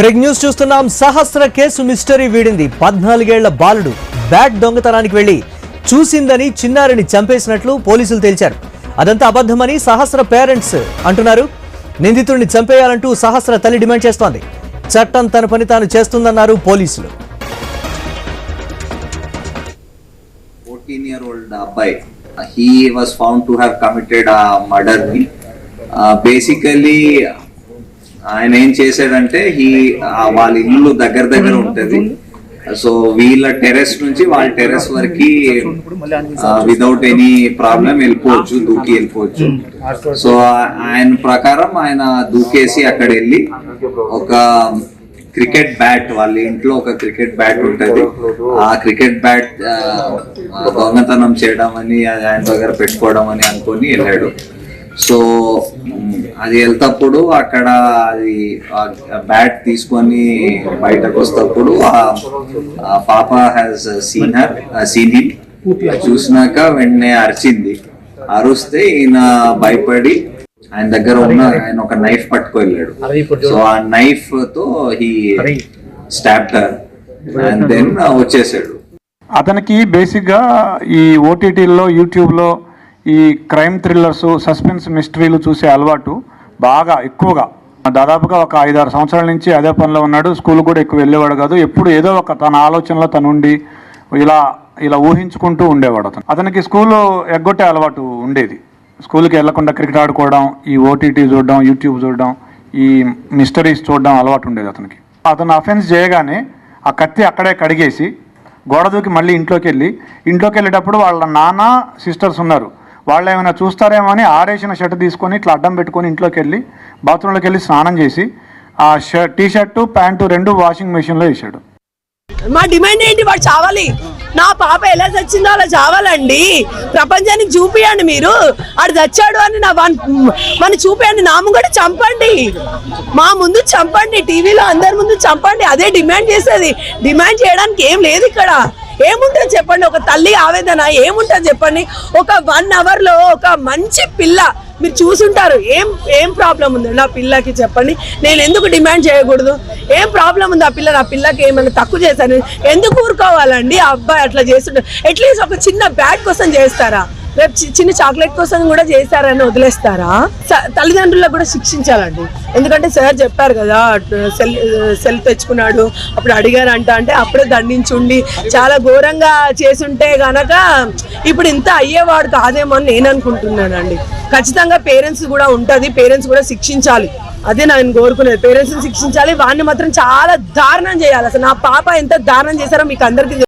Break news చూస్తున్నాం. సహస్ర case mystery వీడింది. 14 ఏళ్ల బాలుడు బ్యాట్ దొంగతనానికి వెళ్లి చూసిందని చిన్నారిని చంపేసినట్లు పోలీసులు తేల్చారు. అదంతా అబద్ధమని సహస్ర పేరెంట్స్ అంటున్నారు. నిందితుడిని చంపేయాలంటూ సహస్ర తల్లి డిమాండ్ చేస్తోంది. చట్టం తన పని తాను చేస్తుందన్నారు పోలీసులు. 14-year-old అబ్బాయి, he was found to have committed a murder. Basically ఆయన ఏం చేశాడంటే వాళ్ళ ఇల్లు దగ్గర ఉంటది. సో వీళ్ళ టెర్రస్ నుంచి వాళ్ళ టెర్రస్ వరకు వితౌట్ ఎనీ ప్రాబ్లం వెళ్ళిపోవచ్చు, దూకి వెళ్ళిపోవచ్చు. సో ఆయన ప్రకారం ఆయన దూకేసి అక్కడ వెళ్ళి ఒక క్రికెట్ బ్యాట్, వాళ్ళ ఇంట్లో ఒక క్రికెట్ బ్యాట్ ఉంటది, ఆ క్రికెట్ బ్యాట్ దొంగతనం చేయడం అని ఆయన దగ్గర పెట్టుకోవడం అని అనుకొని వెళ్ళాడు. సో అది వెళ్తప్పుడు అక్కడ అది బ్యాట్ తీసుకొని బయటకు వస్తప్పుడు ఆ పాప హ్యాస్ సీన్ హిమ్. చూసినాక వెంటనే అరిచింది. అరుస్తే ఈయన భయపడి ఆయన దగ్గర ఉన్న ఆయన ఒక నైఫ్ పట్టుకు వెళ్ళాడు. సో ఆ నైఫ్ తో he stabbed her and then వచ్చేసాడు. అతనికి బేసిక్ గా ఈ ఓటీటీలో, యూట్యూబ్ లో ఈ క్రైమ్ థ్రిల్లర్స్, సస్పెన్స్ మిస్టరీలు చూసే అలవాటు బాగా ఎక్కువగా, దాదాపుగా ఒక 5-6 సంవత్సరాల నుంచి అదే పనిలో ఉన్నాడు. స్కూల్ కూడా ఎక్కువ వెళ్ళేవాడు కాదు. ఎప్పుడు ఏదో ఒక తన ఆలోచనలో తనుండి ఇలా ఊహించుకుంటూ ఉండేవాడు. అతనికి స్కూల్ ఎగ్గొట్టే అలవాటు ఉండేది. స్కూల్కి వెళ్లకుండా క్రికెట్ ఆడుకోవడం, ఈ ఓటీటీ చూడడం, యూట్యూబ్ చూడడం, ఈ మిస్టరీస్ చూడడం అలవాటు ఉండేది అతనికి. అతను అఫెన్స్ చేయగానే ఆ కత్తి అక్కడే కడిగేసి గోడ దూకి మళ్ళీ ఇంట్లోకి వెళ్ళేటప్పుడు వాళ్ళ నాన్న, సిస్టర్స్ ఉన్నారు, వాళ్ళు ఏమైనా చూస్తారేమో అని ఆరేసిన షర్ట్ తీసుకొని ఇట్లా అడ్డం పెట్టుకొని ఇంట్లోకి వెళ్ళి బాత్రూంలోకి వెళ్ళి స్నానం చేసి ఆ టీ షర్టు, ప్యాంటు 2 వాషింగ్ మెషిన్లో వేసాడు. మా డిమాండ్ ఏంటి? వాడు చావాలి. నా పాప ఎలా చచ్చిందో అలా చావాలండి. ప్రపంచానికి చూపియండి. మీరు ఆడు చచ్చాడు అని మన చూపియండి. నా ముందు చంపండి, మా ముందు చంపండి, టీవీలో అందరి ముందు చంపండి. అదే డిమాండ్ చేసేది. డిమాండ్ చేయడానికి ఏం లేదు ఇక్కడ. ఏముంటుంది చెప్పండి? ఒక తల్లి ఆవేదన ఏముంటుంది చెప్పండి? ఒక 1 అవర్లో ఒక మంచి పిల్ల మీరు చూసుంటారు. ఏం ప్రాబ్లం ఉంది నా పిల్లకి చెప్పండి? నేను ఎందుకు డిమాండ్ చేయకూడదు? ఏం ప్రాబ్లం ఉంది ఆ పిల్ల? నా పిల్లకి ఏమైనా తక్కువ చేశాను? ఎందుకు ఊరుకోవాలండి? ఆ అబ్బాయి అట్లా చేస్తుంటారు. అట్లీస్ట్ ఒక చిన్న బ్యాట్ కోసం చేస్తారా? రేపు చిన్న చాక్లెట్ కోసం కూడా చేస్తారని వదిలేస్తారా? తల్లిదండ్రులకు కూడా శిక్షించాలండి. ఎందుకంటే సార్ చెప్పారు కదా, సెల్ తెచ్చుకున్నాడు అప్పుడు అడిగారంట, అంటే అప్పుడే దండించుండి చాలా ఘోరంగా చేసుంటే గనక ఇప్పుడు ఇంత అయ్యేవాడు కాదేమో అని నేను అనుకుంటున్నానండి. ఖచ్చితంగా పేరెంట్స్ కూడా ఉంటుంది, పేరెంట్స్ కూడా శిక్షించాలి. అదే నేను కోరుకునేది. పేరెంట్స్ని శిక్షించాలి. వాడిని మాత్రం చాలా దారుణం చేయాలి. అసలు నా పాప ఎంత దారుణం చేశారో మీకు అందరికీ